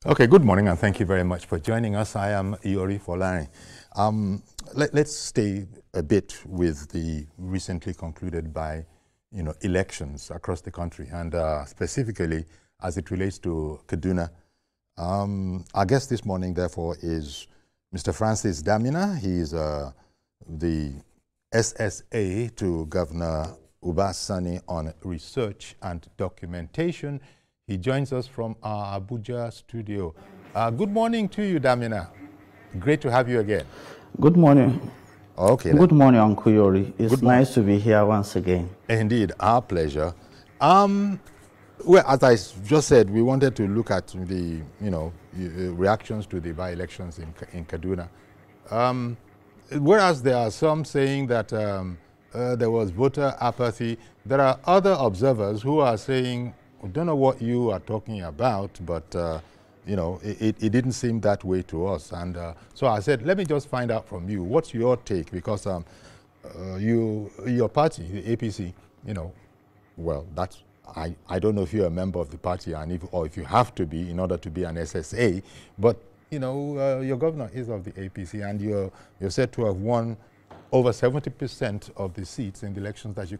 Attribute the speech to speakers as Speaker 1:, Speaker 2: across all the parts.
Speaker 1: Okay, good morning and thank you very much for joining us. I am Iori Folari. Let's stay a bit with the recently concluded elections across the country and specifically as it relates to Kaduna. Our guest this morning, therefore, is Mr. Francis Damina. He is the SSA to Governor Uba Sani on research and documentation. He joins us from our Abuja studio. Good morning to you, Damina. Great to have you again.
Speaker 2: Good morning.
Speaker 1: Okay.
Speaker 2: Good morning, Uncle Yori. It's nice to be here once again.
Speaker 1: Indeed, our pleasure. Well, as I just said, we wanted to look at the reactions to the by-elections in Kaduna. Whereas there are some saying that there was voter apathy, there are other observers who are saying, I don't know what you are talking about, but it didn't seem that way to us. And so I said, let me just find out from you, what's your take? Because your party, the APC, well, that's, I don't know if you're a member of the party or if you have to be in order to be an SSA, but your governor is of the APC and you're said to have won over 70% of the seats in the elections that you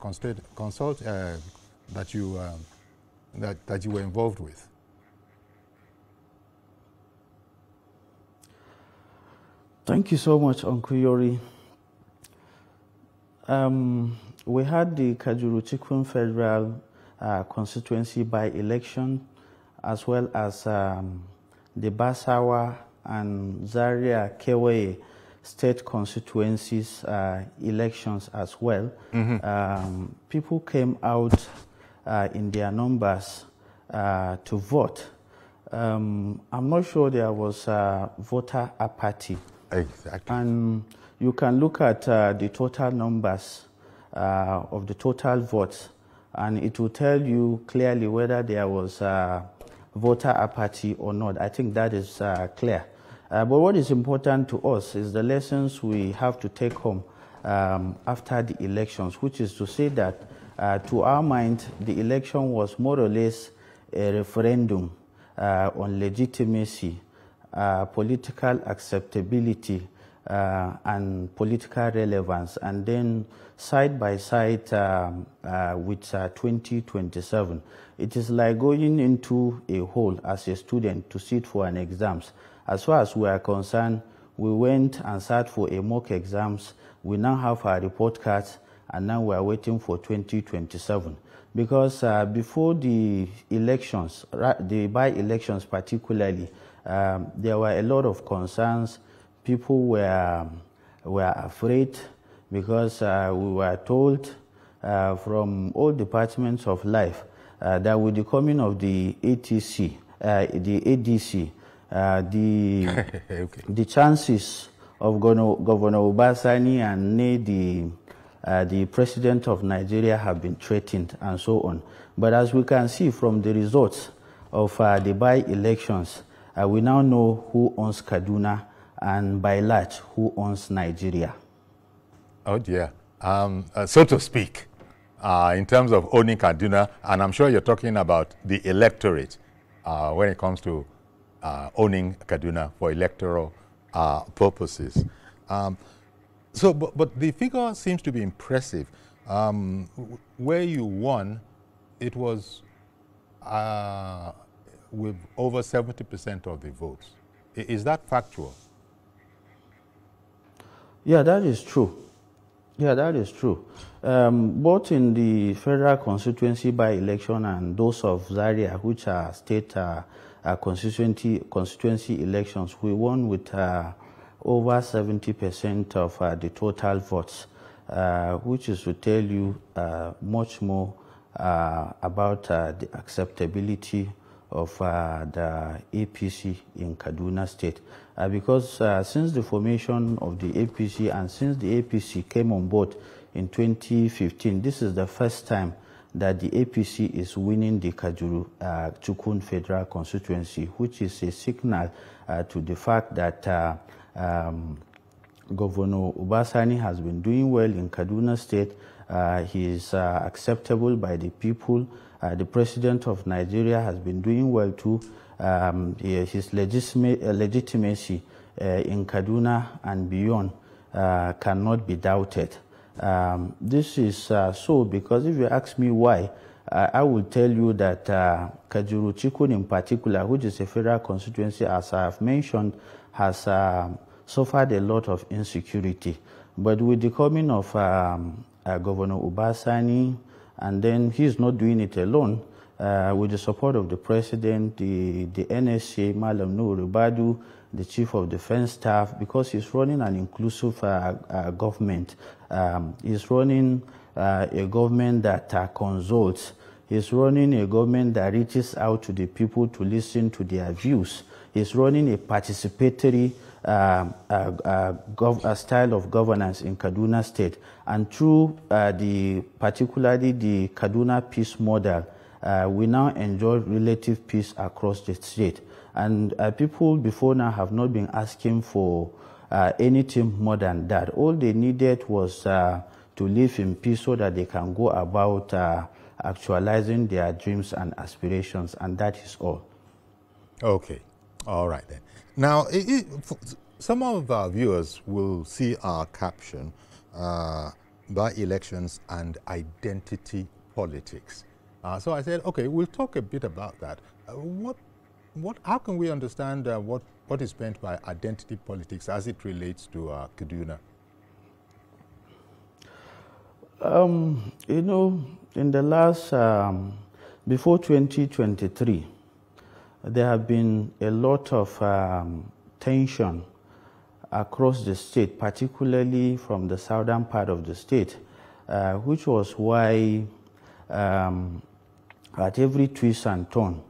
Speaker 1: that you were involved with.
Speaker 2: Thank you so much, Uncle Yori. We had the Kajuru-Chikun Federal constituency by-election, as well as the Basawa and Zaria Kewe state constituencies elections as well. Mm-hmm. People came out in their numbers to vote. I'm not sure there was voter apathy.
Speaker 1: Exactly.
Speaker 2: And you can look at the total numbers of the total votes, and it will tell you clearly whether there was voter apathy or not. I think that is clear. But what is important to us is the lessons we have to take home after the elections, which is to say that to our mind, the election was more or less a referendum on legitimacy, political acceptability, and political relevance, and then side by side with 2027. It is like going into a hole as a student to sit for an exams. As far as we are concerned, we went and sat for a mock exams. We now have our report cards, and now we are waiting for 2027. Because before the elections, the by-elections particularly, there were a lot of concerns. People were afraid because we were told from all departments of life that with the coming of the ATC, the ADC, okay. The chances of Governor Uba Sani and the president of Nigeria have been threatened and so on. But as we can see from the results of the by-elections, we now know who owns Kaduna and by large who owns Nigeria.
Speaker 1: Oh dear. So to speak, in terms of owning Kaduna, and I'm sure you're talking about the electorate when it comes to owning Kaduna for electoral purposes. But the figure seems to be impressive. Where you won, it was with over 70% of the votes. Is that factual?
Speaker 2: Yeah, that is true. Yeah, that is true. Both in the federal constituency by-election and those of Zaria, which are state constituency elections, we won with over 70% of the total votes, which is to tell you much more about the acceptability of the APC in Kaduna State. Because since the formation of the APC and since the APC came on board in 2015, this is the first time that the APC is winning the Kajuru-Chukun Federal Constituency, which is a signal to the fact that Governor Uba Sani has been doing well in Kaduna State. He is acceptable by the people. The president of Nigeria has been doing well too. his legitimacy in Kaduna and beyond cannot be doubted. This is so because if you ask me why, I will tell you that Kajuru Chikun in particular, which is a federal constituency, as I have mentioned, has suffered a lot of insecurity. But with the coming of Governor Ubasani, and then he's not doing it alone, with the support of the president, the NSA, Malam Nuhu Ribadu, the chief of defense staff, because he's running an inclusive government. He's running a government that consults. He's running a government that reaches out to the people to listen to their views. He's running a participatory style of governance in Kaduna State. And through particularly the Kaduna Peace Model, we now enjoy relative peace across the state. And people before now have not been asking for anything more than that. All they needed was to live in peace so that they can go about actualizing their dreams and aspirations, and that is all.
Speaker 1: Okay. All right then. Now, some of our viewers will see our caption, by elections and identity politics. So I said, okay, we'll talk a bit about that. How can we understand what is meant by identity politics as it relates to Kaduna?
Speaker 2: You know, in the last, before 2023, there have been a lot of tension across the state, particularly from the southern part of the state, which was why at every twist and turn,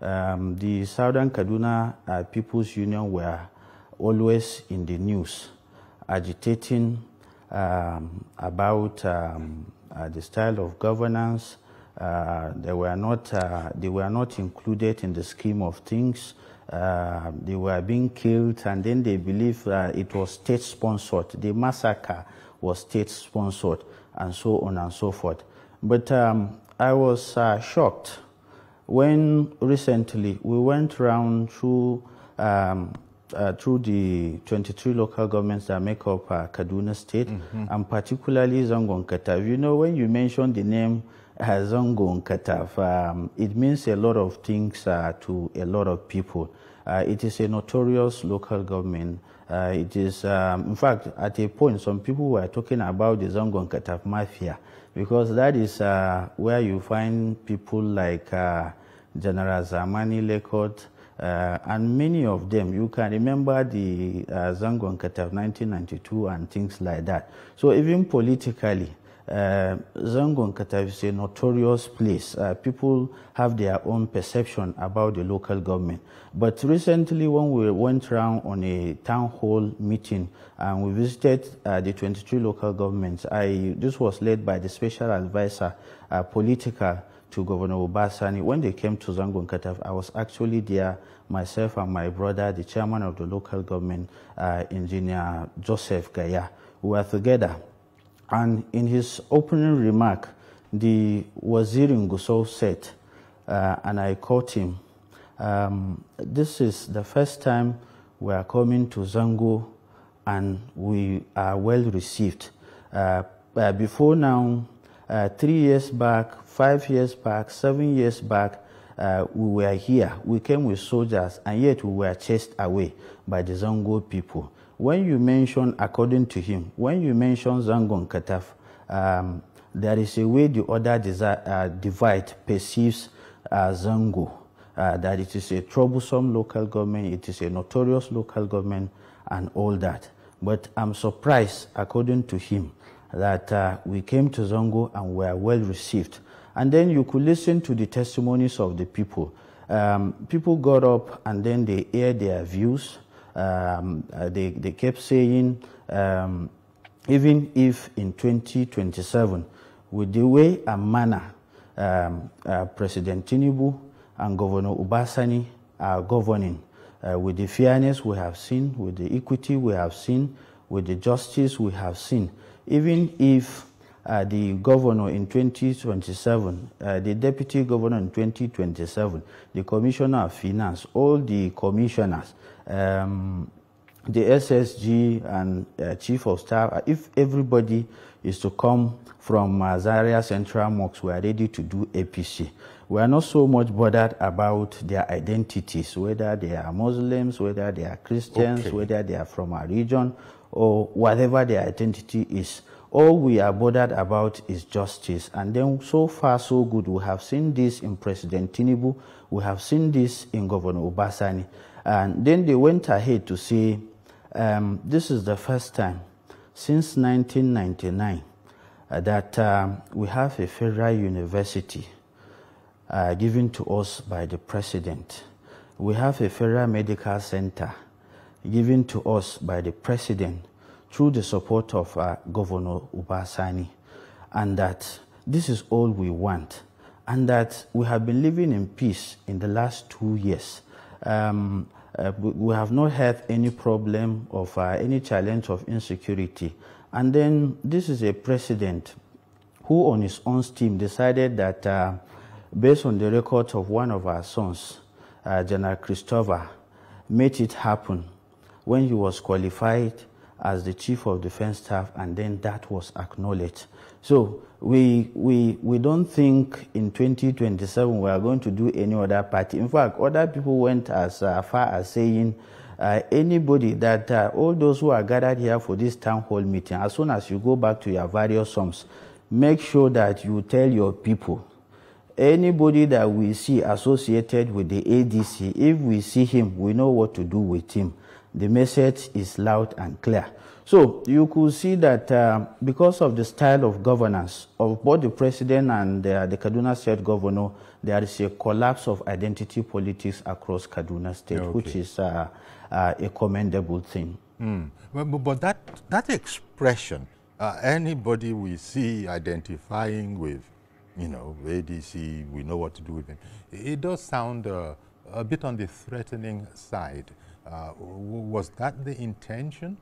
Speaker 2: the Southern Kaduna People's Union were always in the news, agitating about the style of governance. They were not included in the scheme of things. They were being killed, and then they believed it was state-sponsored. The massacre was state-sponsored, and so on and so forth. But I was shocked when recently we went around through the 23 local governments that make up Kaduna State, and particularly Zango and Katav. You know, when you mention the name Zango and Katav, it means a lot of things to a lot of people. It is a notorious local government. It is, in fact, at a point, some people were talking about the Zango and Katav mafia, because that is where you find people like General Zamani Lekot, and many of them. You can remember the Zango and Katav 1992 and things like that. So even politically, Zango and Katav is a notorious place. People have their own perception about the local government. But recently, when we went around on a town hall meeting and we visited the 23 local governments, this was led by the special advisor, political, to Governor Ubasani. When they came to Zango and Katav, I was actually there, myself and my brother, the chairman of the local government, Engineer Joseph Gaya. We were together. And in his opening remark, the Wazir Ngusau said, and I quote him, this is the first time we are coming to Zango and we are well received. Before now, 3 years back, 5 years back, 7 years back, we were here. We came with soldiers, and yet we were chased away by the Zango people. When you mention, according to him, when you mention Zango and Katav, there is a way the other divide perceives Zango, that it is a troublesome local government, it is a notorious local government, and all that. But I'm surprised, according to him, that we came to Zango and were well received. And then you could listen to the testimonies of the people. People got up and then they aired their views. They kept saying, even if in 2027, with the way and manner President Tinubu and Governor Ubasani are governing, with the fairness we have seen, with the equity we have seen, with the justice we have seen, even if the governor in 2027, the deputy governor in 2027, the commissioner of finance, all the commissioners, the SSG and chief of staff, if everybody is to come from Zaria Central Mosque, we are ready to do APC. We are not so much bothered about their identities, whether they are Muslims, whether they are Christians, whether they are from a region, or whatever their identity is. All we are bothered about is justice. And then so far so good. We have seen this in President Tinubu. We have seen this in Governor Obasani. And then they went ahead to say, this is the first time since 1999 that we have a federal university given to us by the president. We have a federal medical center given to us by the president through the support of Governor Obasani, and that this is all we want, and that we have been living in peace in the last 2 years. We have not had any problem of any challenge of insecurity. And then this is a president who on his own steam decided that based on the records of one of our sons, General Christopher, made it happen when he was qualified as the Chief of Defense Staff, and then that was acknowledged. So we don't think in 2027 we are going to do any other party. In fact, other people went as far as saying anybody that all those who are gathered here for this town hall meeting, as soon as you go back to your various homes, make sure that you tell your people, anybody that we see associated with the ADC, if we see him, we know what to do with him. The message is loud and clear. So you could see that because of the style of governance of both the president and the Kaduna State governor, there is a collapse of identity politics across Kaduna State, which is a commendable thing.
Speaker 1: But that expression, anybody we see identifying with, you know, ADC, we know what to do with him, it does sound a bit on the threatening side. Was that the intention?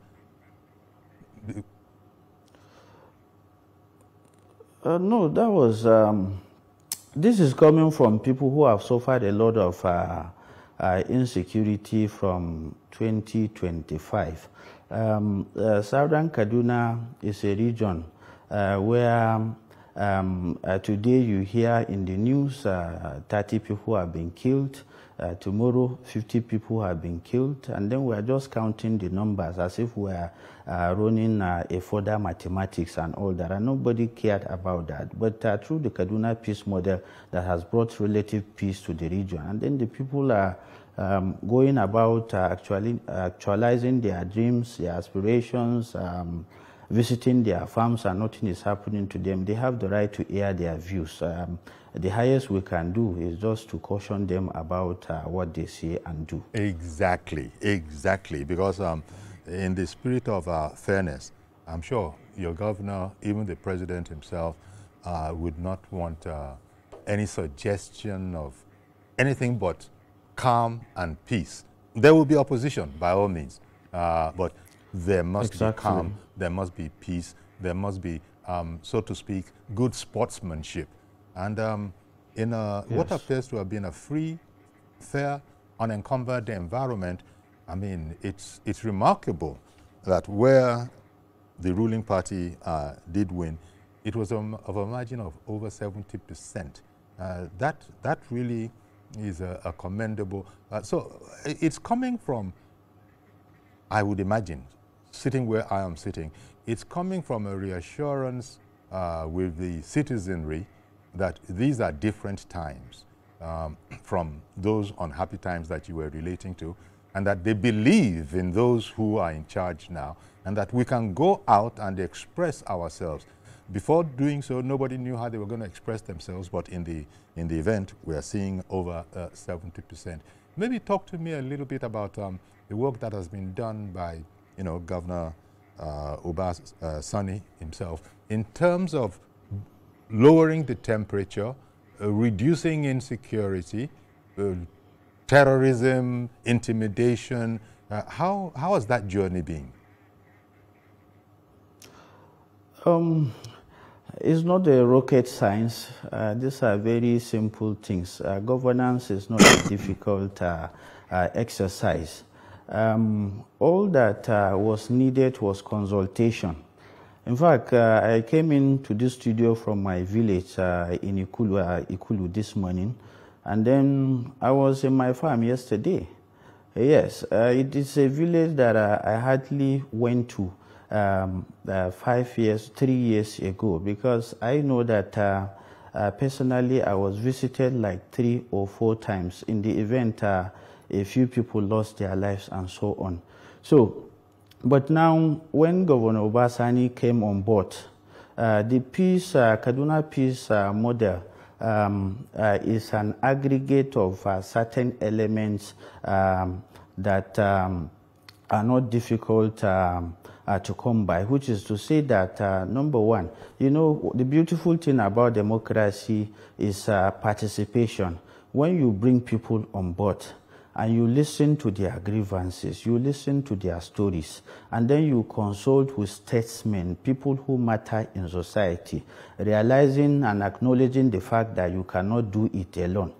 Speaker 2: No, that was, this is coming from people who have suffered a lot of insecurity from 2025. Southern Kaduna is a region where today you hear in the news 30 people have been killed. Tomorrow, 50 people have been killed, and then we are just counting the numbers as if we are running a further mathematics and all that, and nobody cared about that. But through the Kaduna Peace Model that has brought relative peace to the region, and then the people are going about actualizing their dreams, their aspirations, visiting their farms, and nothing is happening to them. They have the right to air their views. The highest we can do is just to caution them about what they say and do.
Speaker 1: Exactly, exactly. Because in the spirit of fairness, I'm sure your governor, even the president himself, would not want any suggestion of anything but calm and peace. There will be opposition, by all means, but there must be calm, there must be peace, there must be, so to speak, good sportsmanship. And in what appears to have been a free, fair, unencumbered environment, I mean, it's remarkable that where the ruling party did win, it was of a margin of over 70%. That really is a commendable. So it's coming from, I would imagine, sitting where I am sitting, it's coming from a reassurance with the citizenry that these are different times from those unhappy times that you were relating to, and that they believe in those who are in charge now, and that we can go out and express ourselves. Before doing so, nobody knew how they were going to express themselves, but in the event, we are seeing over 70%. Maybe talk to me a little bit about the work that has been done by, you know, Governor Obasani himself in terms of lowering the temperature, reducing insecurity, terrorism, intimidation. How has that journey been?
Speaker 2: It's not a rocket science. These are very simple things. Governance is not a difficult exercise. All that was needed was consultation. In fact, I came into this studio from my village in Ikulu this morning, and then I was in my farm yesterday. Yes, it is a village that I hardly went to 3 years ago, because I know that personally I was visited like 3 or 4 times. In the event, a few people lost their lives and so on. So, but now when Governor Obasani came on board, the Kaduna peace model is an aggregate of certain elements that are not difficult to come by, which is to say that, number one, you know, the beautiful thing about democracy is participation. When you bring people on board, and you listen to their grievances, you listen to their stories, and then you consult with statesmen, people who matter in society, realizing and acknowledging the fact that you cannot do it alone.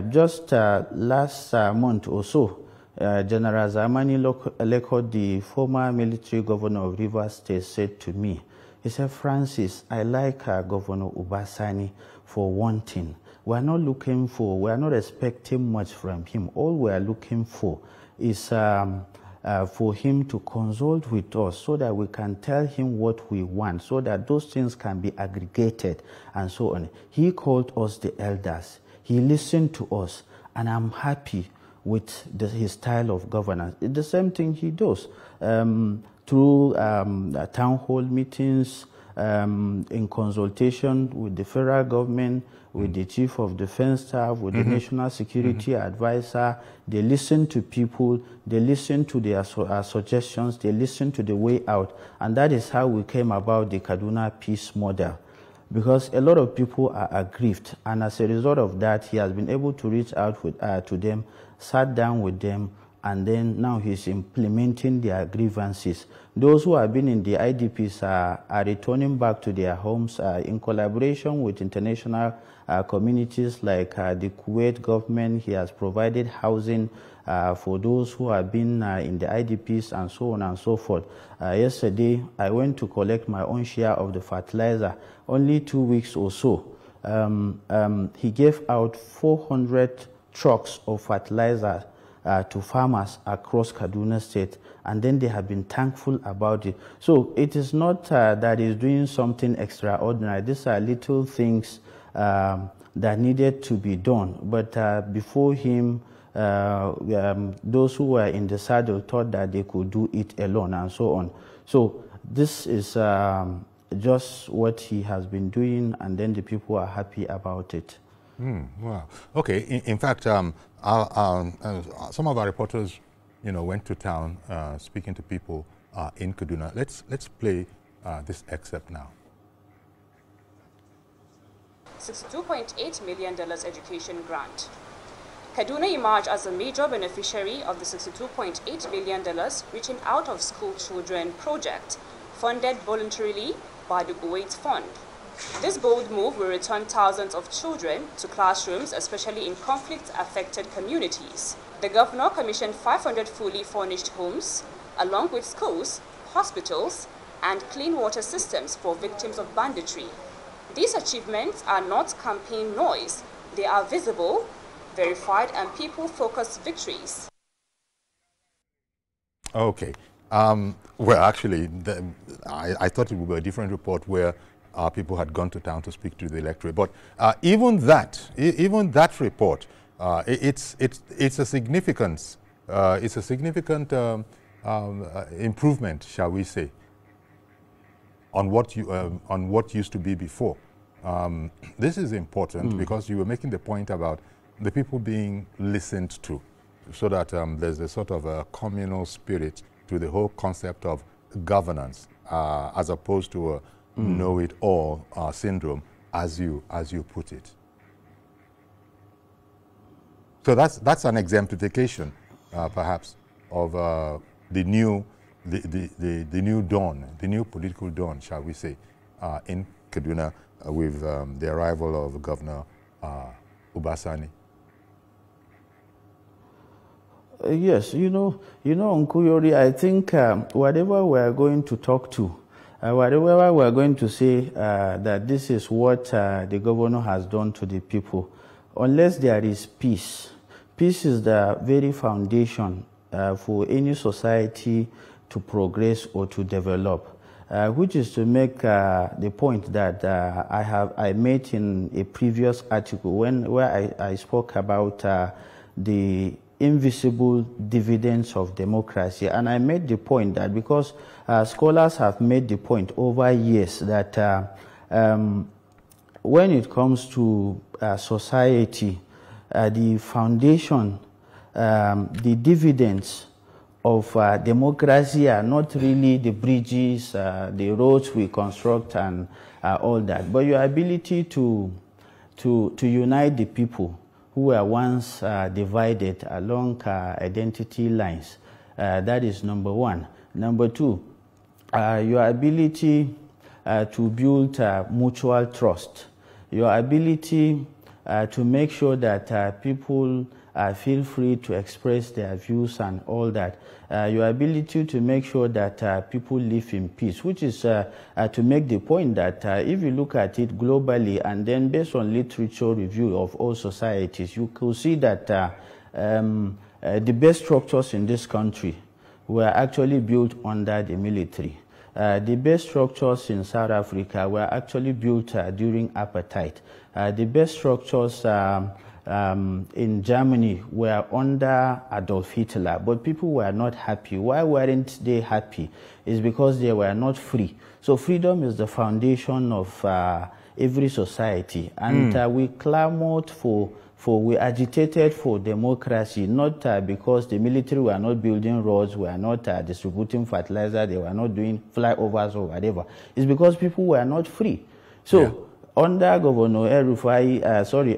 Speaker 2: Just last month or so, General Zamani Lekot, the former military governor of Rivers State, said to me, he said, "Francis, I like Governor Obasani for one thing. We are not expecting much from him. All we are looking for is for him to consult with us so that we can tell him what we want, so that those things can be aggregated and so on." He called us the elders. He listened to us, and I'm happy with his style of governance. It's the same thing he does through town hall meetings, in consultation with the federal government, with the chief of defense staff, with the national security advisor. They listen to people, they listen to their suggestions, they listen to the way out. And that is how we came about the Kaduna peace model. Because a lot of people are aggrieved, and as a result of that, he has been able to reach out to them, sat down with them, and then now he's implementing their grievances. Those who have been in the IDPs are returning back to their homes in collaboration with international communities like the Kuwait government. He has provided housing for those who have been in the IDPs and so on and so forth. Yesterday, I went to collect my own share of the fertilizer. Only 2 weeks or so, he gave out 400 trucks of fertilizer to farmers across Kaduna State, and then they have been thankful about it. So it is not that he's doing something extraordinary. These are little things that needed to be done. But before him, those who were in the saddle thought that they could do it alone and so on. So this is just what he has been doing, and then the people are happy about it.
Speaker 1: Wow. Okay. In fact, some of our reporters, went to town speaking to people in Kaduna. Let's play this excerpt now.
Speaker 3: $62.8 million education grant. Kaduna emerged as a major beneficiary of the $62.8 million Reaching Out of School Children project, funded voluntarily by the Kuwait Fund. This bold move will return thousands of children to classrooms, especially in conflict-affected communities. The governor commissioned 500 fully furnished homes, along with schools, hospitals, and clean water systems for victims of banditry. These achievements are not campaign noise. They are visible, verified, and people-focused victories.
Speaker 1: Okay. Well, actually, I thought it would be a different report where people had gone to town to speak to the electorate. But even that report, it's a significant improvement, shall we say, on what used to be before. This is important because you were making the point about the people being listened to, so that there's a sort of a communal spirit to the whole concept of governance, as opposed to a know-it-all syndrome, as you put it. So that's an exemplification, perhaps, of the new dawn, the new political dawn, shall we say, in Kaduna with the arrival of Governor Ubasani?
Speaker 2: Yes, Uncle Yori, I think whatever we are going to talk to, whatever we are going to say that this is what the governor has done to the people, unless there is peace. Peace is the very foundation for any society to progress or to develop, which is to make the point that I made in a previous article where I spoke about the invisible dividends of democracy. And I made the point that because scholars have made the point over years that when it comes to society, the foundation, the dividends of democracy are not really the bridges, the roads we construct and all that, but your ability to unite the people who were once divided along identity lines. That is number one. Number two, your ability to build mutual trust. Your ability to make sure that people feel free to express their views and all that. Your ability to make sure that people live in peace, which is to make the point that if you look at it globally and then based on literature review of all societies, you could see that the best structures in this country were actually built under the military. The best structures in South Africa were actually built during apartheid. The best structures in Germany were under Adolf Hitler, but people were not happy. Why weren't they happy? It's because they were not free. So freedom is the foundation of every society, and we clamored we agitated for democracy, not because the military were not building roads, were not distributing fertilizer, they were not doing flyovers or whatever. It's because people were not free. So under Governor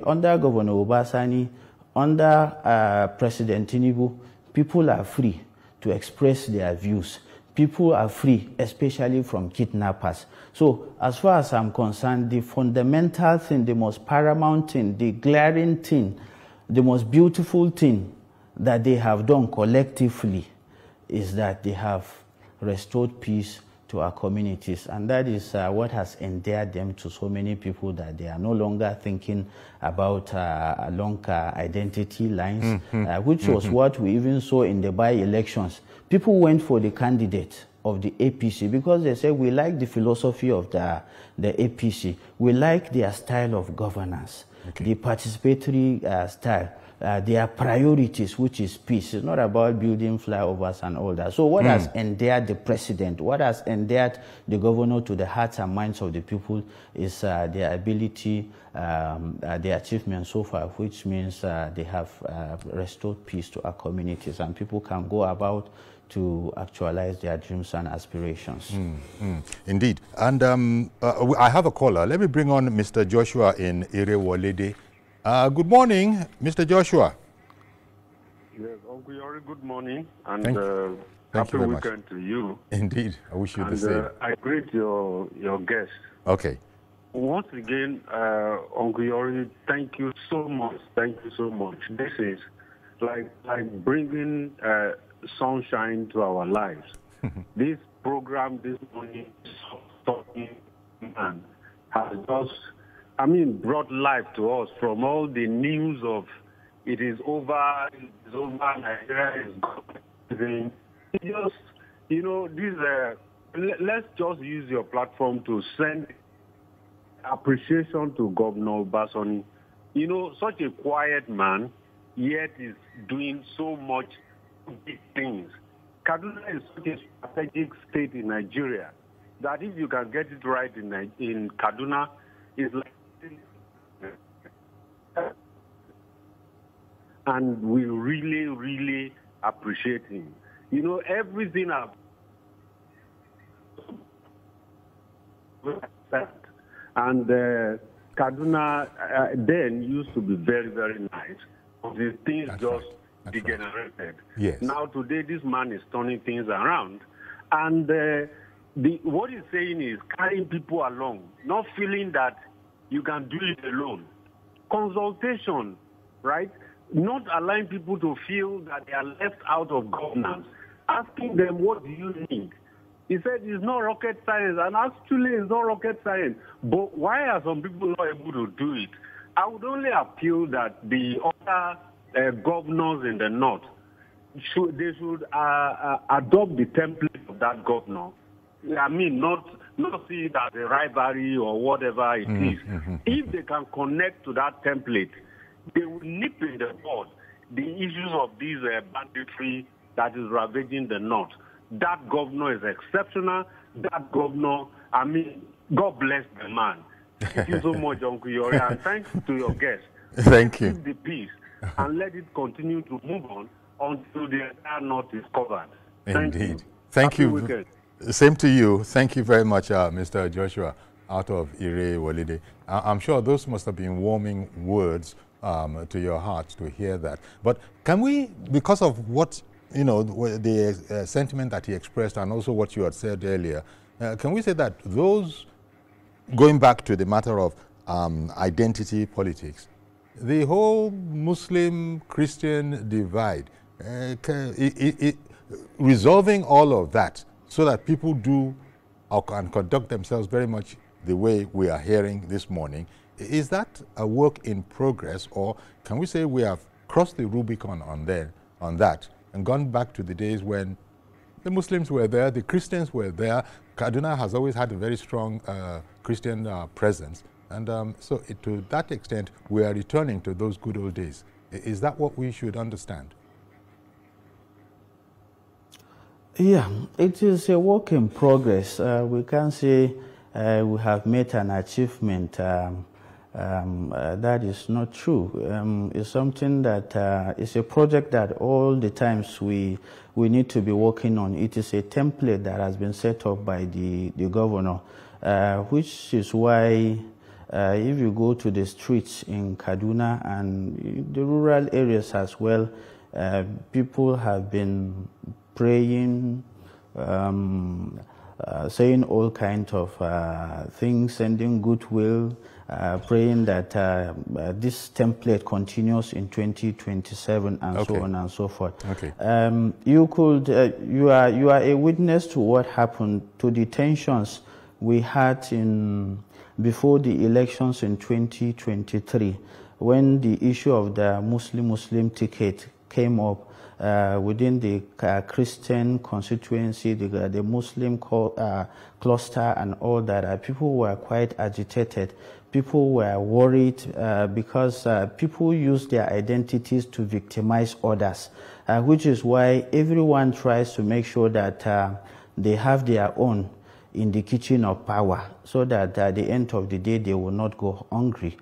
Speaker 2: under Governor Ubasani, under President Tinubu, people are free to express their views. People are free, especially from kidnappers. So as far as I'm concerned, the fundamental thing, the most paramount thing, the glaring thing, the most beautiful thing that they have done collectively is that they have restored peace to our communities. And that is what has endeared them to so many people, that they are no longer thinking about long identity lines, which was what we even saw in the by-elections. People went for the candidate of the APC because they said, we like the philosophy of the APC. We like their style of governance, the participatory style, their priorities, which is peace. It's not about building flyovers and all that. So what has endeared the president, what has endeared the governor to the hearts and minds of the people is their ability, their achievements so far, which means they have restored peace to our communities, and people can go about to actualize their dreams and aspirations.
Speaker 1: Indeed. And I have a caller. Let me bring on Mr. Joshua in Irewolede. Good morning, Mr. Joshua.
Speaker 4: Yes, Uncle Yori, good morning, and
Speaker 1: Thank
Speaker 4: happy
Speaker 1: you very
Speaker 4: weekend to you.
Speaker 1: Indeed, I wish you the same.
Speaker 4: I greet your guest.
Speaker 1: Okay.
Speaker 4: Once again, Uncle Yori, thank you so much. Thank you so much. This is like bringing sunshine to our lives. This program this morning, Talking Man, has just, brought life to us from all the news of it is over, Nigeria is gone. Let's just use your platform to send appreciation to Governor Ubasani. Such a quiet man, yet is doing so much big things. Kaduna is such a strategic state in Nigeria that if you can get it right in Kaduna, it's like, and we really, really appreciate him. Everything and Kaduna then used to be very, very nice. The things degenerated.
Speaker 1: Yes.
Speaker 4: Now today, this man is turning things around, and what he's saying is carrying people along, not feeling that you can do it alone. Consultation, right? Not allowing people to feel that they are left out of governance. Asking them, what do you need? He said it's not rocket science, and actually it's not rocket science. But why are some people not able to do it? I would only appeal that the other governors in the north, they should adopt the template of that governor. I mean, not see it as a rivalry or whatever it is. If they can connect to that template, they will nip in the bud the issues of these banditry that is ravaging the north. That governor is exceptional. That governor, I mean, God bless the man. Thank you so much, Uncle Yori, and thanks to your guests.
Speaker 1: Thank you.
Speaker 4: Keep the peace and let it continue to move on until the entire north is covered.
Speaker 1: Indeed. Thank
Speaker 4: Happy
Speaker 1: you.
Speaker 4: weekend.
Speaker 1: Same to you. Thank you very much, Mr. Joshua, out of Ire Wolide. I'm sure those must have been warming words to your heart to hear that. But can we, because of what, you know, the sentiment that he expressed and also what you had said earlier, can we say that those, going back to the matter of identity politics, the whole Muslim-Christian divide, resolving all of that so that people do or can conduct themselves very much the way we are hearing this morning, is that a work in progress, or can we say we have crossed the Rubicon on that and gone back to the days when the Muslims were there, the Christians were there? Kaduna has always had a very strong Christian presence, and so to that extent we are returning to those good old days. Is that what we should understand?
Speaker 2: Yeah, it is a work in progress. We can't say we have made an achievement. That is not true. It's something that is a project that all the times we need to be working on. It is a template that has been set up by the governor, which is why if you go to the streets in Kaduna and the rural areas as well, people have been praying, saying all kinds of things, sending goodwill, praying that this template continues in 2027 and so on and so forth.
Speaker 1: Okay.
Speaker 2: You are a witness to what happened, to the tensions we had before the elections in 2023, when the issue of the Muslim ticket came up. Within the Christian constituency, the Muslim cluster and all that, people were quite agitated. People were worried because people use their identities to victimize others, which is why everyone tries to make sure that they have their own in the kitchen of power, so that at the end of the day they will not go hungry.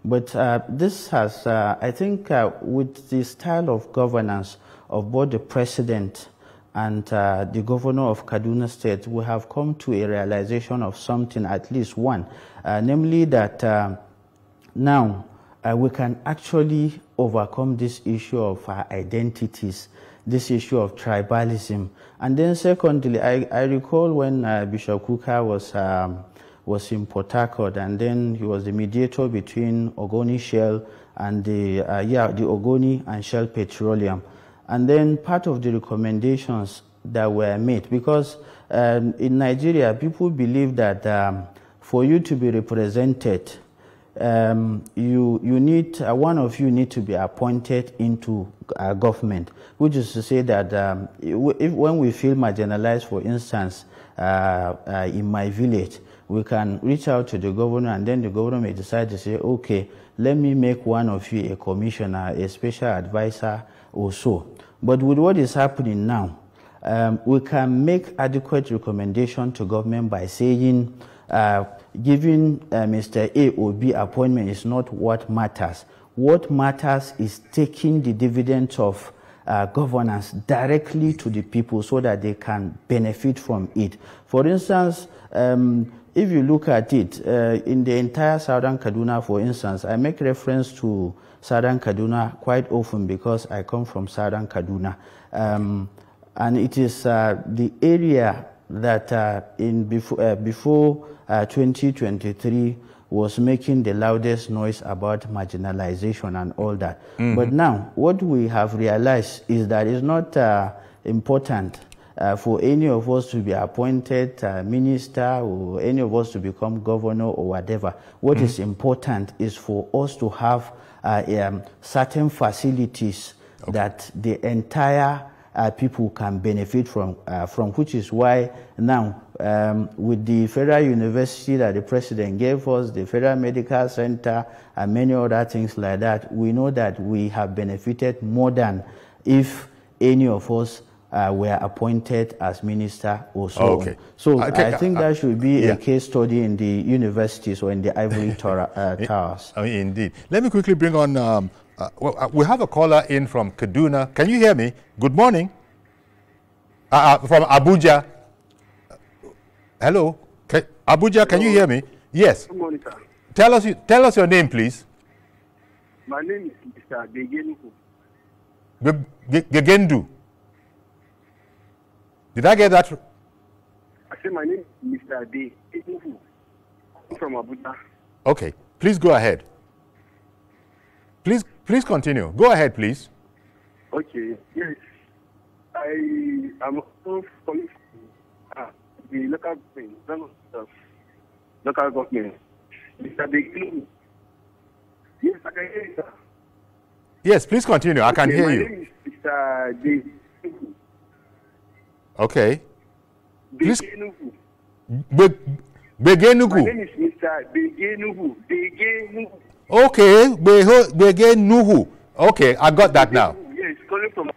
Speaker 2: But this has, I think, with the style of governance of both the president and the governor of Kaduna State, we have come to a realization of something, at least one, namely that now we can actually overcome this issue of identities, this issue of tribalism. And then secondly, I recall when Bishop Kuka was in Port Harcourt, and then he was the mediator between Ogoni Shell and the Ogoni and Shell Petroleum. And then part of the recommendations that were made, because in Nigeria, people believe that for you to be represented, you need, one of you need to be appointed into government, which is to say that when we feel marginalized, for instance, in my village, we can reach out to the governor, and then the governor may decide to say, okay, let me make one of you a commissioner, a special advisor or so. But with what is happening now, we can make adequate recommendation to government by saying, giving Mr. A or B appointment is not what matters. What matters is taking the dividends of governance directly to the people so that they can benefit from it. For instance, if you look at it, in the entire Southern Kaduna, for instance, I make reference to Southern Kaduna quite often because I come from Southern Kaduna. And it is the area that before 2023 was making the loudest noise about marginalization and all that. But now, what we have realized is that it's not important for any of us to be appointed minister or any of us to become governor or whatever. What is important is for us to have certain facilities that the entire people can benefit from, which is why now with the federal university that the president gave us, the federal medical center and many other things like that, we know that we have benefited more than if any of us were appointed as minister or so on. So I think that should be a case study in the universities or in the ivory towers.
Speaker 1: Indeed. Let me quickly bring on, we have a caller in from Kaduna. Can you hear me? Good morning. From Abuja. Hello. Abuja, can you hear me? Yes.
Speaker 5: Good morning, sir.
Speaker 1: Tell us your name, please.
Speaker 5: My name is Mr.
Speaker 1: Gegendu. Did I get that?
Speaker 5: I said my name is Mr. Gegendu. I'm from Abuja.
Speaker 1: Okay. Please go ahead. Please continue. Go ahead, please.
Speaker 5: Okay. Yes. I am also calling from the local government. Local government. Mr. Gegendu. Yes, I can hear you, sir.
Speaker 1: Yes, please continue. I can hear you.
Speaker 5: My name is Mr. Gegendu.
Speaker 1: Okay. Please.
Speaker 5: Begenugu.
Speaker 1: Begenugu.
Speaker 5: My name is Mr. Begenugu. Begenugu.
Speaker 1: Okay. Begenugu. Okay, I got that now.
Speaker 5: Yes, calling from.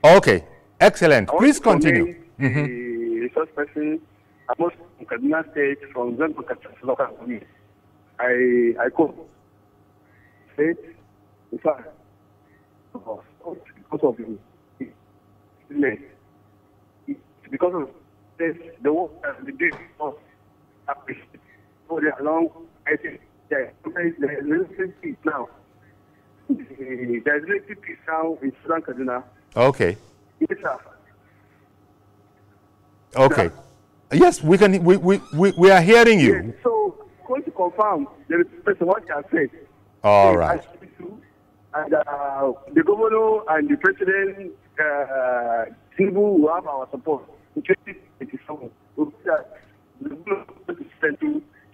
Speaker 1: Okay, excellent. Please continue.
Speaker 5: The resource person, I'm also from Kaduna State, from Zanzibar local government. I come. State, in fact, because of because of this, the work that we did for long, I think there's relative peace now. There's relative peace now in Sudan, Kaduna.
Speaker 1: Okay.
Speaker 5: Yes, sir.
Speaker 1: Okay. Yes, we can. We are hearing you.
Speaker 5: Yes, so going to confirm the person what you have said.
Speaker 1: All right.
Speaker 5: And the governor and the president, Tinubu will have our support in 2027.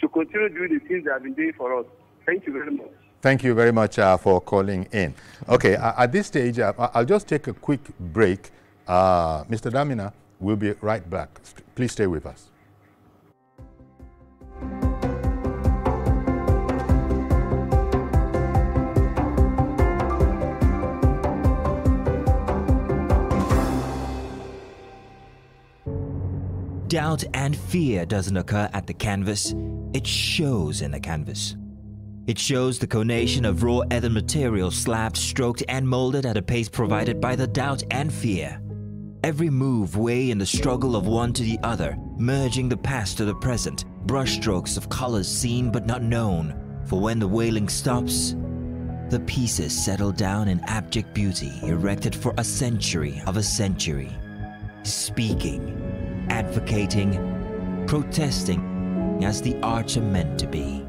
Speaker 5: To continue doing the things they have been doing for us. Thank you very much.
Speaker 1: Thank you very much for calling in. Okay, at this stage, I'll just take a quick break. Mr. Damina, we'll be right back. Please stay with us.
Speaker 6: Doubt and fear doesn't occur at the canvas, it shows in the canvas. It shows the conation of raw earthen material slabbed, stroked and molded at a pace provided by the doubt and fear. Every move way in the struggle of one to the other, merging the past to the present, brushstrokes of colors seen but not known. For when the wailing stops, the pieces settle down in abject beauty erected for a century of a century. Speaking, advocating, protesting as the arts are meant to be.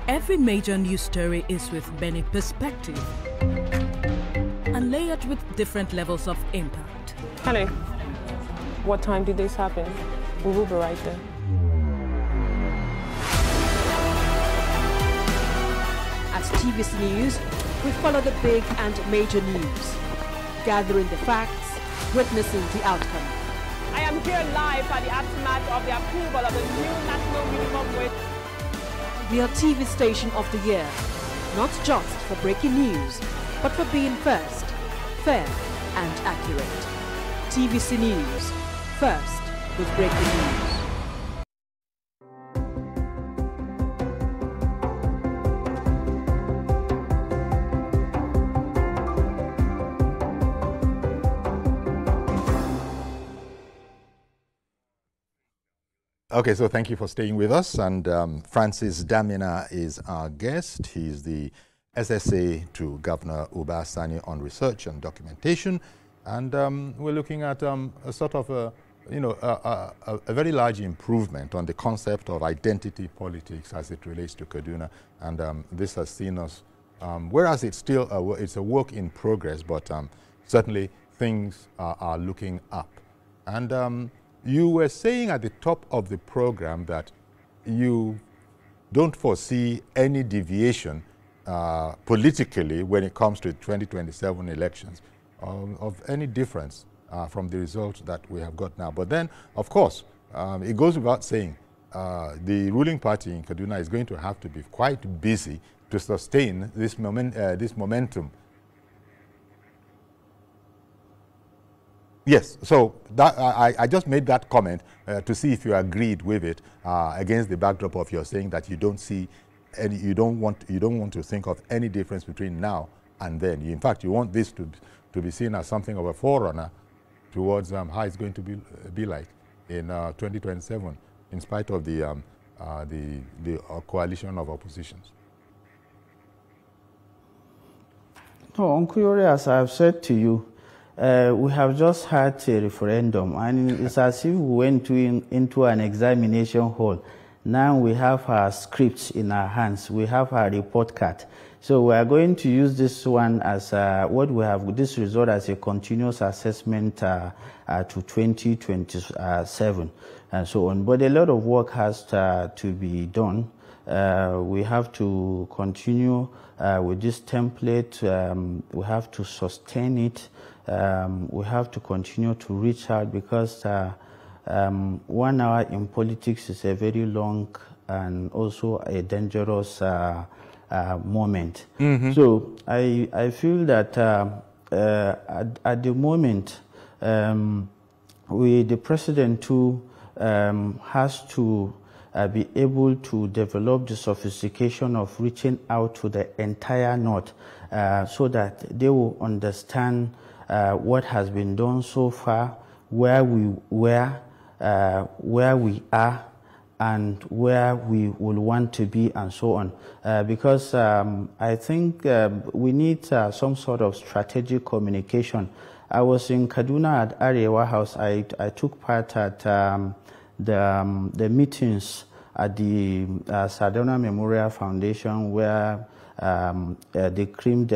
Speaker 7: Every major news story is with many perspectives and layered with different levels of impact.
Speaker 8: Honey, what time did this happen? We will be right there.
Speaker 9: At TVC News, we follow the big and major news, gathering the facts, witnessing the outcome.
Speaker 10: I am here live at the aftermath of the approval of the new national minimum wage.
Speaker 9: We are TV Station of the Year, not just for breaking news, but for being first, fair and accurate. TVC News, first with breaking news.
Speaker 1: Okay, so thank you for staying with us. And Francis Damina is our guest. He's the SSA to Governor Uba Sani on research and documentation. And we're looking at a sort of a very large improvement on the concept of identity politics as it relates to Kaduna. And this has seen us, whereas it's still it's a work in progress, but certainly things are looking up. And you were saying at the top of the program that you don't foresee any deviation politically when it comes to 2027 elections of any difference from the results that we have got now. But then, of course, it goes without saying, the ruling party in Kaduna is going to have to be quite busy to sustain this momentum. Yes, so that, I just made that comment to see if you agreed with it against the backdrop of your saying that you don't see any, you don't want to think of any difference between now and then. In fact, you want this to be seen as something of a forerunner towards how it's going to be like in 2027, in spite of the coalition of oppositions.
Speaker 2: No, Uncle Yori, as I've said to you, we have just had a referendum, and it's as if we went into an examination hall. Now we have our scripts in our hands. We have our report card. So we are going to use this one as what we have, this result as a continuous assessment to 2027 and so on. But a lot of work has to be done. We have to continue with this template. We have to sustain it. We have to continue to reach out, because 1 hour in politics is a very long and also a dangerous moment. Mm-hmm. So I feel that at the moment, the president too has to be able to develop the sophistication of reaching out to the entire North so that they will understand what has been done so far, where we are, and where we will want to be, and so on. Because I think we need some sort of strategic communication. I was in Kaduna at Arewa House. I took part at the meetings at the Sardauna Memorial Foundation, where they creamed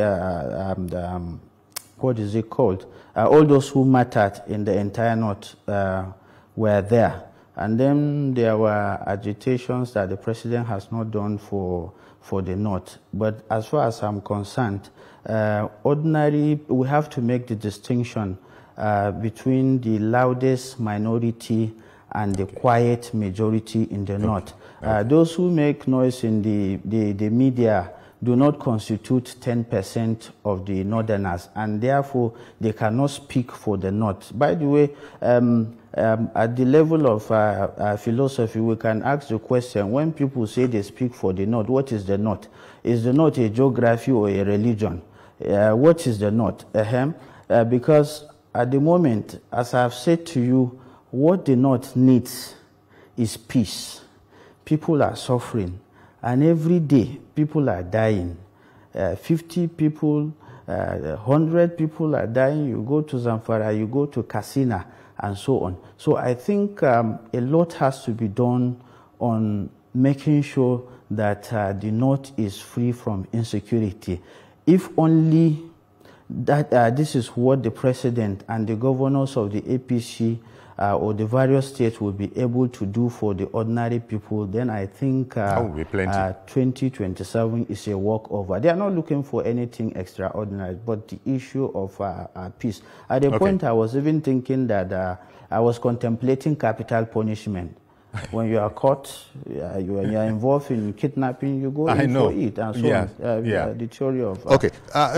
Speaker 2: what is it called? All those who mattered in the entire North were there. And then there were agitations that the president has not done for the North. But as far as I'm concerned, we have to make the distinction between the loudest minority and the quiet majority in the North. Those who make noise in the media do not constitute 10% of the Northerners, and therefore they cannot speak for the North. By the way, at the level of philosophy, we can ask the question, when people say they speak for the North, what is the North? Is the North a geography or a religion? What is the North? Because at the moment, as I've said to you, what the North needs is peace. People are suffering. And every day, people are dying. 50 people, 100 people are dying. You go to Zamfara, you go to Katsina, and so on. So I think a lot has to be done on making sure that the North is free from insecurity. If only that this is what the president and the governors of the APC or the various states will be able to do for the ordinary people, then I think 2027 is a walkover. They are not looking for anything extraordinary, but the issue of peace. At the point, I was even thinking that I was contemplating capital punishment. When you are caught, you are involved in kidnapping, you go in for it, and so on. The theory of...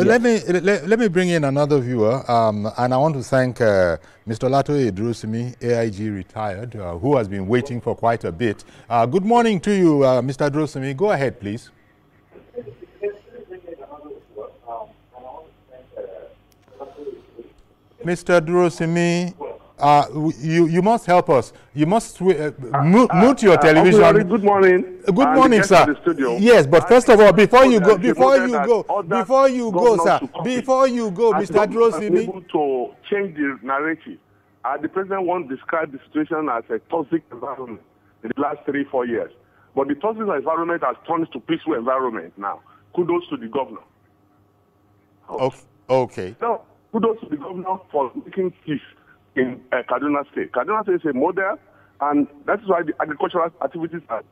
Speaker 1: Let me bring in another viewer, and I want to thank Mr. Lato Idrusimi, AIG retired, who has been waiting for quite a bit. Good morning to you, Mr. Idrusimi. Go ahead, please. Mr. Idrusimi, you must help us. You must mute your television.
Speaker 5: Good morning.
Speaker 1: Good morning, sir. Yes, but first of all, before you go, sir, Mr. Drosimi,
Speaker 5: able to change the narrative. The president won't describe the situation as a toxic environment in the last 3-4 years. But the toxic environment has turned to peaceful environment now. Kudos to the governor.
Speaker 1: Okay.
Speaker 5: No, kudos to the governor for making peace in Kaduna State. Kaduna State is a model, and that is why the agricultural activities are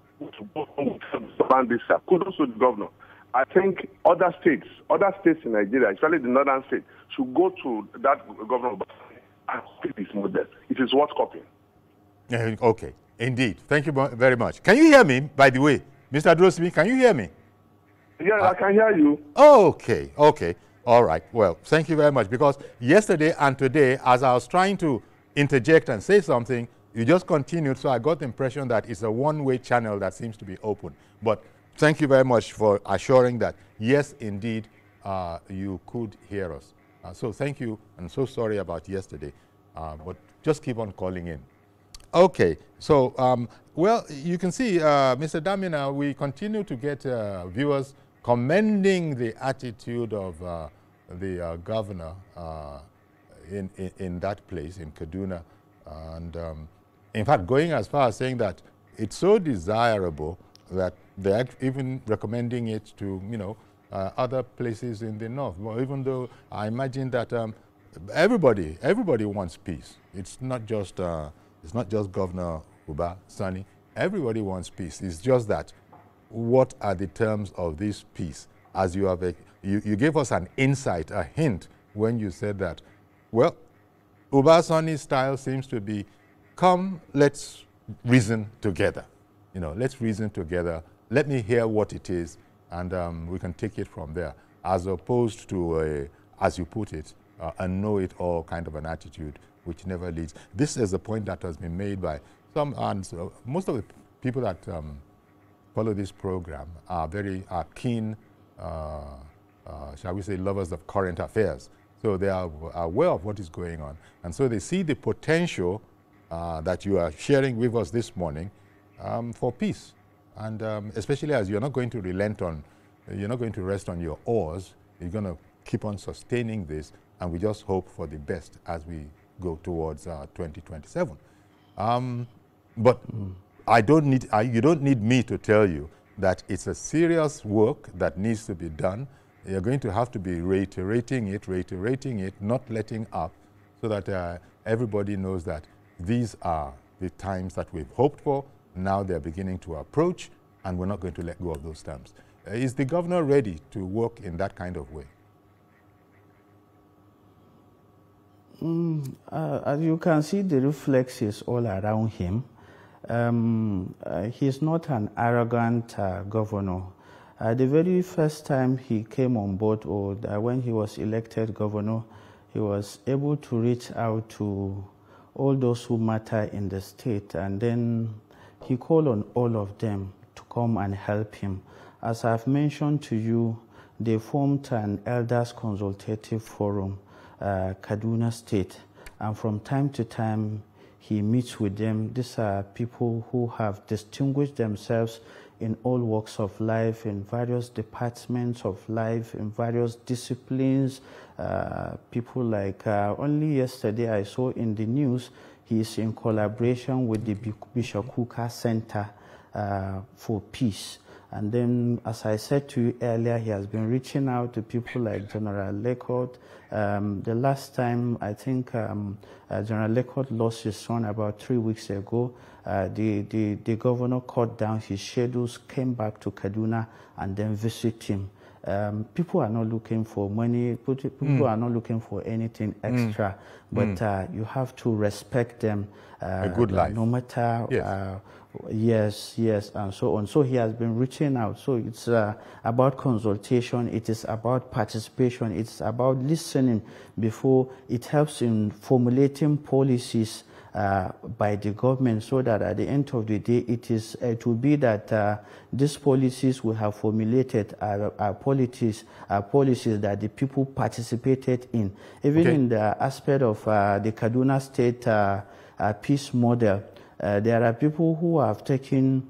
Speaker 5: around this. Kudos to the governor. I think other states in Nigeria, especially the northern states, should go to that governor and copy this model. It is worth copying.
Speaker 1: Okay, indeed. Thank you very much. Can you hear me, by the way? Mr. Drosimi, can you hear me?
Speaker 5: Yeah, I can hear you.
Speaker 1: Okay. All right. Well, thank you very much, because yesterday and today, as I was trying to interject and say something, you just continued, so I got the impression that it's a one-way channel that seems to be open. But thank you very much for assuring that, yes, indeed, you could hear us. So thank you, and so sorry about yesterday, but just keep on calling in. Okay, so, well, you can see, Mr. Damina, we continue to get viewers commending the attitude of the governor in that place, in Kaduna, and in fact, going as far as saying that it's so desirable that they're even recommending it to, other places in the north. Well, even though I imagine that everybody wants peace. It's not just Governor Uba Sani. Everybody wants peace. It's just that what are the terms of this peace? As you have, you gave us an insight, a hint when you said that. Well, Uba Sani's style seems to be, come, let's reason together. Let's reason together. Let me hear what it is, and we can take it from there, as opposed to, as you put it, a know-it-all kind of an attitude, which never leads. This is a point that has been made by some, and most of the people that follow this program are keen, shall we say, lovers of current affairs. So they are aware of what is going on, and so they see the potential that you are sharing with us this morning for peace. And especially as you're not going to relent on, you're not going to rest on your oars, you're going to keep on sustaining this, and we just hope for the best as we go towards 2027. But you don't need me to tell you that it's a serious work that needs to be done. You're going to have to be reiterating it, not letting up, so that everybody knows that these are the times that we've hoped for. Now they're beginning to approach, and we're not going to let go of those terms. Is the governor ready to work in that kind of way?
Speaker 2: As you can see, the reflexes all around him. He's not an arrogant governor. The very first time he came on board, or when he was elected governor, he was able to reach out to all those who matter in the state, and then he called on all of them to come and help him. As I've mentioned to you, they formed an elders consultative forum, Kaduna State, and from time to time he meets with them. These are people who have distinguished themselves in all walks of life, in various departments of life, in various disciplines. People like, only yesterday I saw in the news, he is in collaboration with the Bishop Kuka Center for Peace. And then, as I said to you earlier, he has been reaching out to people like General Lekot. The last time, I think, General Lekot lost his son about 3 weeks ago. The governor cut down his schedules, came back to Kaduna, and then visit him. People are not looking for money. People are not looking for anything extra. But you have to respect them.
Speaker 1: A good life.
Speaker 2: No matter... Yes. Yes, and so on. So he has been reaching out. So it's about consultation. It is about participation. It's about listening before. It helps in formulating policies by the government, so that at the end of the day, it will be that these policies we have formulated are policies that the people participated in. Even in the aspect of the Kaduna State peace model, there are people who have taken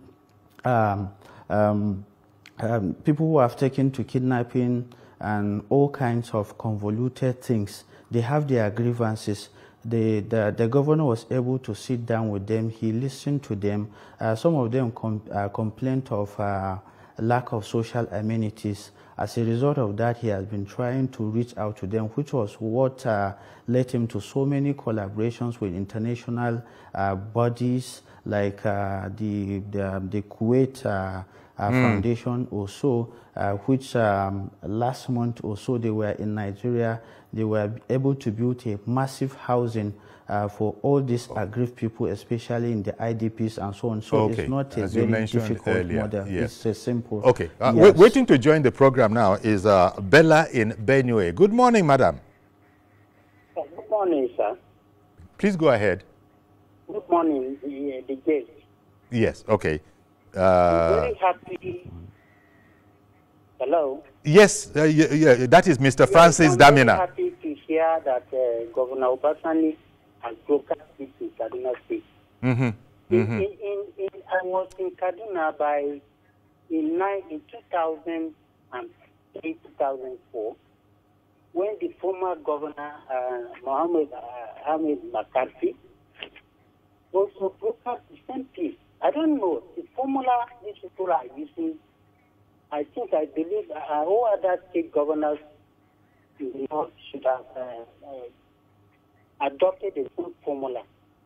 Speaker 2: to kidnapping and all kinds of convoluted things. They have their grievances. The governor was able to sit down with them. He listened to them. Some of them complained of lack of social amenities. As a result of that, he has been trying to reach out to them, which was what led him to so many collaborations with international bodies like the Kuwait Foundation also, which last month or so they were in Nigeria. They were able to build a massive housing for all these aggrieved people, especially in the IDPs and so on. So it's not a very difficult model. Yes. It's a simple.
Speaker 1: Okay. Waiting to join the program now is Bella in Benue. Good morning, madam.
Speaker 11: Good morning, sir.
Speaker 1: Please go ahead.
Speaker 11: Good morning, the guest.
Speaker 1: Yes, okay.
Speaker 11: I'm very happy. Hello?
Speaker 1: Yes, that is Mr. Francis Damina.
Speaker 11: I'm very happy to hear that Governor Obasani has broken peace in Kaduna State. I was in Kaduna in 2003, 2004, when the former governor, Mohammed McCarthy, also broke up the same peace. I don't know, the formula these people are using, I believe all other state governors in the north should have adopted the same formula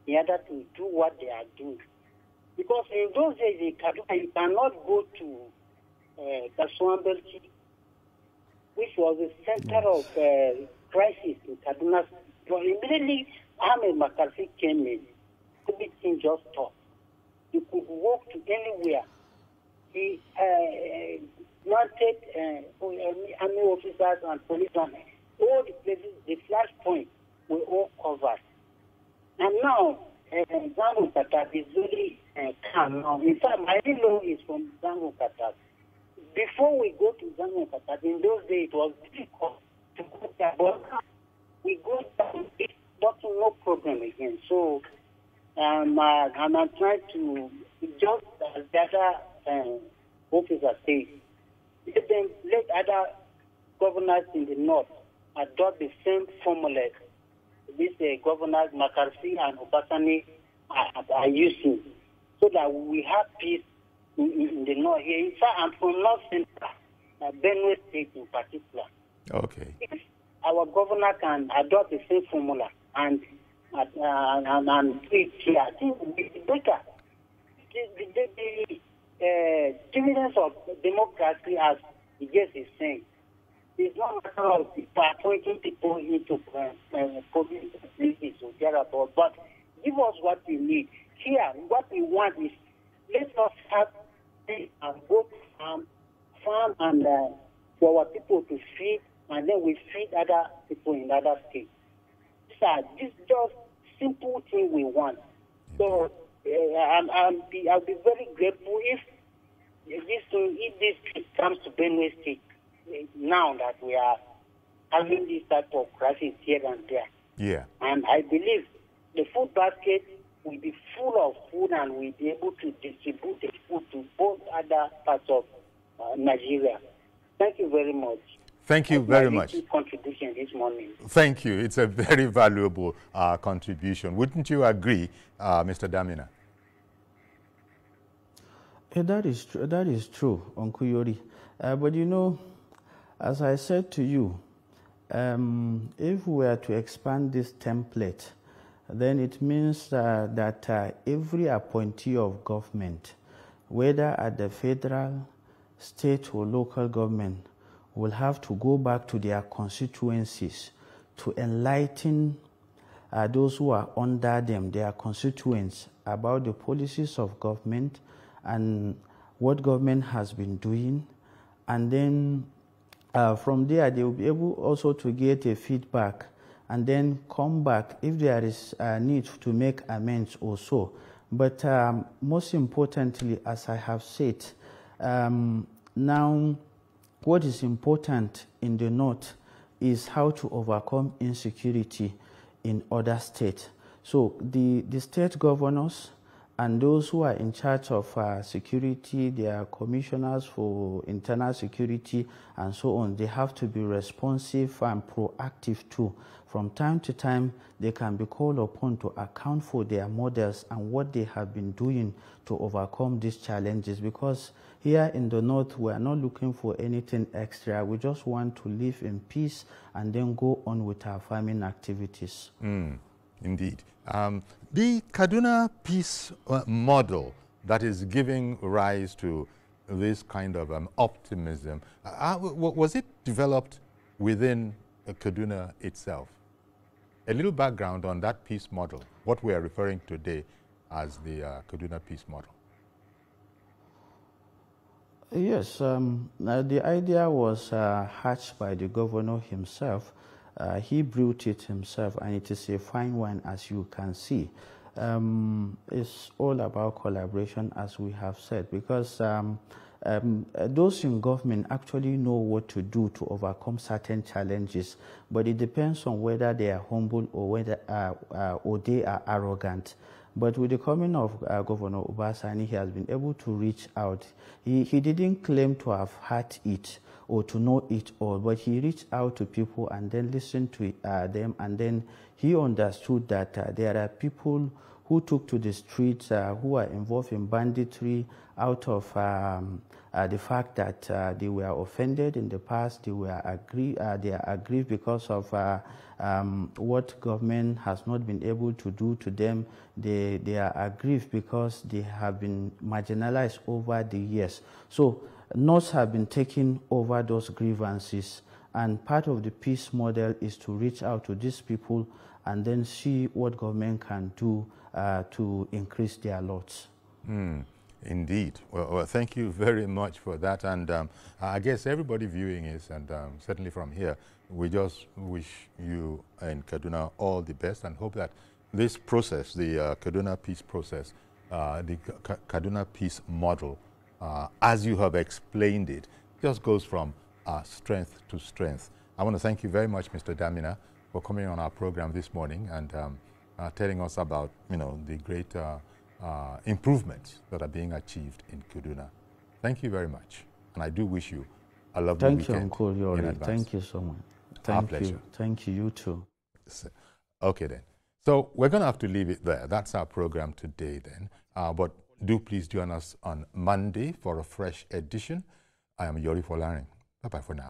Speaker 11: in order to do what they are doing. Because in those days in Kaduna, you cannot go to Kaswambelchi, which was the center of crisis in Kaduna. So immediately, Ahmed McCarthy came in, everything just stopped. You could walk to anywhere. He wanted army officers and policemen. All the places, the flashpoints were all covered. And now, Zango Katab is really calm now. In fact, my in-law is from Zango Katab. Before we go to Zango Katab, in those days it was difficult to go there, but we go down, it's not no problem again. So, I'm trying to, just as the other officers say, let other governors in the north adopt the same formula these governors McCarthy and Obasani are using, so that we have peace in the north here. In fact, I'm from North Central, Benue State in particular.
Speaker 1: Okay.
Speaker 11: If our governor can adopt the same formula and treat here, I think it will be better. The dividends of democracy, as the guest is saying, it's not a matter of appointing people into public places or thereabout, but give us what we need. Here, what we want is, let us have and go to farm and for our people to feed, and then we feed other people in other states. This is just simple thing we want. So I'll be very grateful if this comes to Benue State, now that we are having this type of crisis here and there.
Speaker 1: Yeah.
Speaker 11: And I believe the food basket will be full of food, and we'll be able to distribute the food to both other parts of Nigeria. Thank you very much.
Speaker 1: Thank you very much.
Speaker 11: Contribution this morning.
Speaker 1: Thank you. It's a very valuable contribution. Wouldn't you agree, Mr. Damina?
Speaker 2: That is true, Uncle Yori. But you know, as I said to you, if we were to expand this template, then it means that every appointee of government, whether at the federal, state, or local government, will have to go back to their constituencies to enlighten those who are under them, their constituents, about the policies of government and what government has been doing. And then from there, they will be able also to get a feedback and then come back if there is a need to make amends or so. But most importantly, as I have said, now what is important in the North is how to overcome insecurity in other states. So the state governors and those who are in charge of security, they are commissioners for internal security and so on, they have to be responsive and proactive too. From time to time, they can be called upon to account for their models and what they have been doing to overcome these challenges, because here in the North, we are not looking for anything extra. We just want to live in peace and then go on with our farming activities.
Speaker 1: Indeed. The Kaduna peace model that is giving rise to this kind of optimism, was it developed within Kaduna itself? A little background on that peace model, what we are referring to today as the Kaduna peace model.
Speaker 2: Yes, the idea was hatched by the governor himself. He brewed it himself, and it is a fine wine, as you can see. It's all about collaboration, as we have said, because those in government actually know what to do to overcome certain challenges, but it depends on whether they are humble or whether or they are arrogant. But with the coming of Governor Obasani, he has been able to reach out. He didn't claim to have had it or to know it all, but he reached out to people and then listened to them, and then he understood that there are people who took to the streets who are involved in banditry out of the fact that they were offended in the past. They are aggrieved because of what government has not been able to do to them. They are aggrieved because they have been marginalized over the years. So North have been taking over those grievances, and part of the peace model is to reach out to these people and then see what government can do to increase their lots.
Speaker 1: Indeed. Well, thank you very much for that. And I guess everybody viewing is, and certainly from here, we just wish you in Kaduna all the best and hope that this process, the Kaduna peace process, the Kaduna peace model, as you have explained it, just goes from strength to strength. I want to thank you very much, Mr. Damina, for coming on our program this morning and telling us about, the great improvements that are being achieved in Kaduna. Thank you very much, and I do wish you a lovely weekend.
Speaker 2: Thank you, Uncle Yori. Thank you so much. Thank you. Thank you, you too.
Speaker 1: Okay then. So we're going to have to leave it there. That's our program today then. But do please join us on Monday for a fresh edition. I am Yori Folarin. Bye-bye for now.